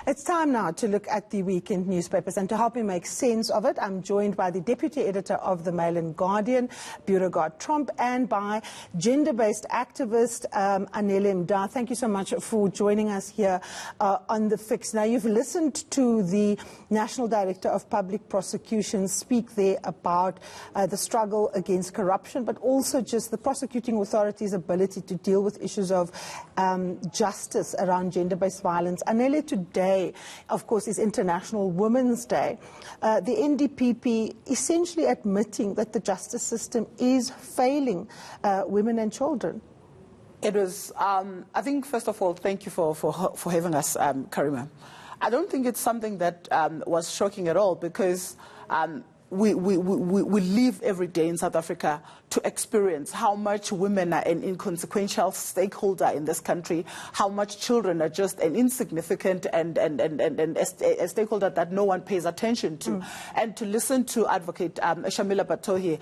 It's time now to look at the weekend newspapers, and to help me make sense of it, I'm joined by the Deputy Editor of the Mail and Guardian, Beauregard Tromp, and by gender-based activist Anele Mda. Thank you so much for joining us here on The Fix. Now, you've listened to the National Director of Public Prosecutions speak there about the struggle against corruption, but also just the prosecuting authorities' ability to deal with issues of justice around gender-based violence. Anele, today, of course, is International Women's Day. The NDPP essentially admitting that the justice system is failing women and children. It was, I think, first of all, thank you for having us, Karima. I don't think it's something that was shocking at all, because we live every day in South Africa to experience how much women are an inconsequential stakeholder in this country, how much children are just an insignificant and a stakeholder that no one pays attention to. And to listen to Advocate Shamila Batohi,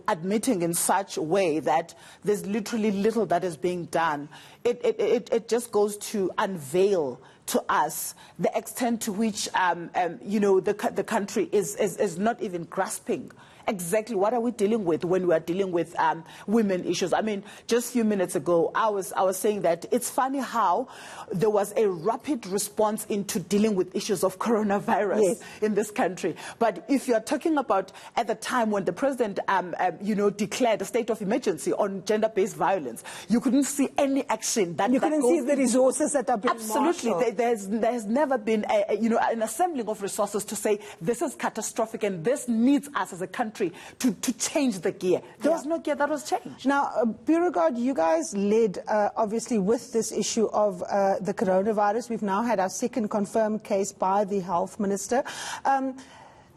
admitting in such a way that there's literally little that is being done, it just goes to unveil to us the extent to which the country is not even grasping exactly what are we dealing with when we are dealing with women issues. I mean, just a few minutes ago, I was saying that it's funny how there was a rapid response into dealing with issues of coronavirus in this country. But if you are talking about at the time when the president, declared a state of emergency on gender-based violence, you couldn't see any action. You couldn't see the resources that are being absolutely. There's never been an assembling of resources to say this is catastrophic and this needs us as a country to change the gear. There was no gear that was changed. Now, Beauregard, you guys led, obviously, with this issue of the coronavirus. We've now had our second confirmed case by the health minister.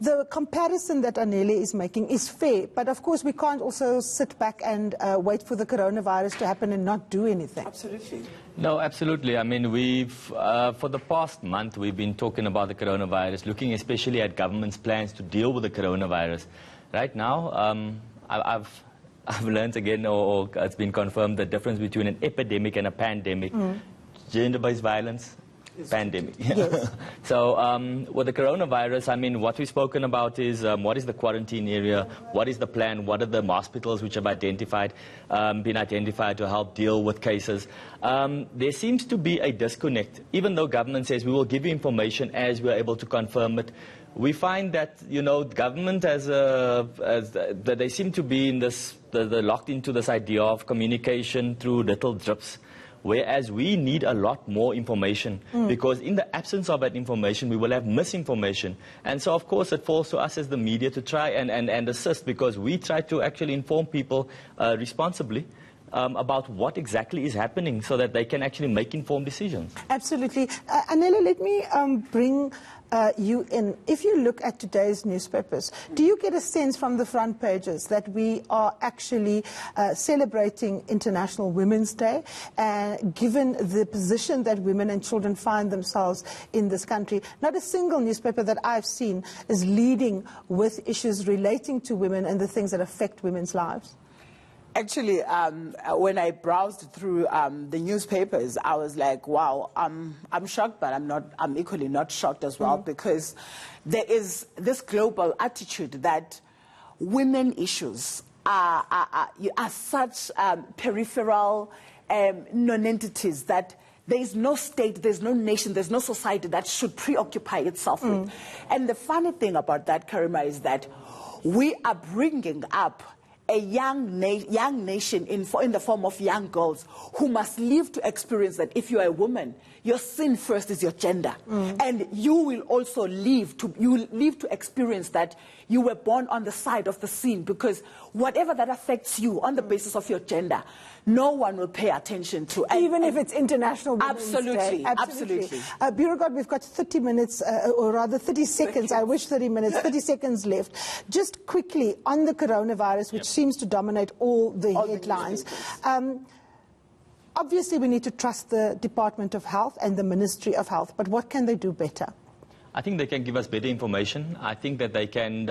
The comparison that Anele is making is fair, but of course we can't also sit back and wait for the coronavirus to happen and not do anything. Absolutely. No, absolutely. I mean, we've, for the past month, we've been talking about the coronavirus, looking especially at government's plans to deal with the coronavirus. Right now, I've learned again, or it's been confirmed, the difference between an epidemic and a pandemic. Gender-based violence, pandemic. Yes. So with the coronavirus, I mean, what we've spoken about is what is the quarantine area, what is the plan, what are the hospitals which have been identified to help deal with cases. There seems to be a disconnect. Even though government says we will give you information as we are able to confirm it, we find that, government that they seem to be in this, they're locked into this idea of communication through little drips. Whereas we need a lot more information, because in the absence of that information, we will have misinformation. And so, of course, it falls to us as the media to try and assist, because we try to actually inform people responsibly about what exactly is happening, so that they can actually make informed decisions. Absolutely. Anele, let me bring you in. If you look at today's newspapers, do you get a sense from the front pages that we are actually celebrating International Women's Day, given the position that women and children find themselves in this country? Not a single newspaper that I've seen is leading with issues relating to women and the things that affect women's lives. Actually, when I browsed through the newspapers, I was like, wow, I'm shocked, but I'm equally not shocked as well, because there is this global attitude that women issues are such peripheral non-entities that there is no state, there's no nation, there's no society that should preoccupy itself with. And the funny thing about that, Karima, is that we are bringing up a young nation in the form of young girls who must live to experience that if you are a woman, your sin first is your gender. And you will also live to experience that you were born on the side of the sin, because whatever that affects you on the basis of your gender, no one will pay attention to. Even if it's International Women's Day. Absolutely. Beauregard, we've got 30 minutes, or rather 30 seconds. I wish 30 minutes, 30 seconds left. Just quickly on the coronavirus, which seems to dominate all the headlines. Obviously, we need to trust the Department of Health and the Ministry of Health, but what can they do better? I think they can give us better information. I think that they can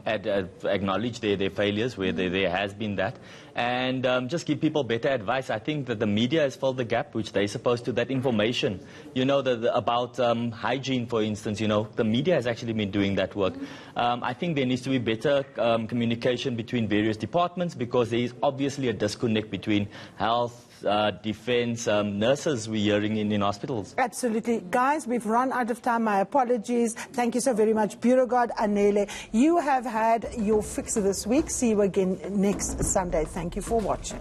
acknowledge their failures where there has been that, and just give people better advice. I think that the media has filled the gap, which they're supposed to. That information, you know, about hygiene, for instance, you know, the media has actually been doing that work. I think there needs to be better communication between various departments, because there is obviously a disconnect between health, defense, nurses we're hearing in hospitals. Absolutely. Guys, we've run out of time. My apologies. Thank you so very much, Beauregard, Anele. You have had your fix this week. See you again next Sunday. Thank you for watching.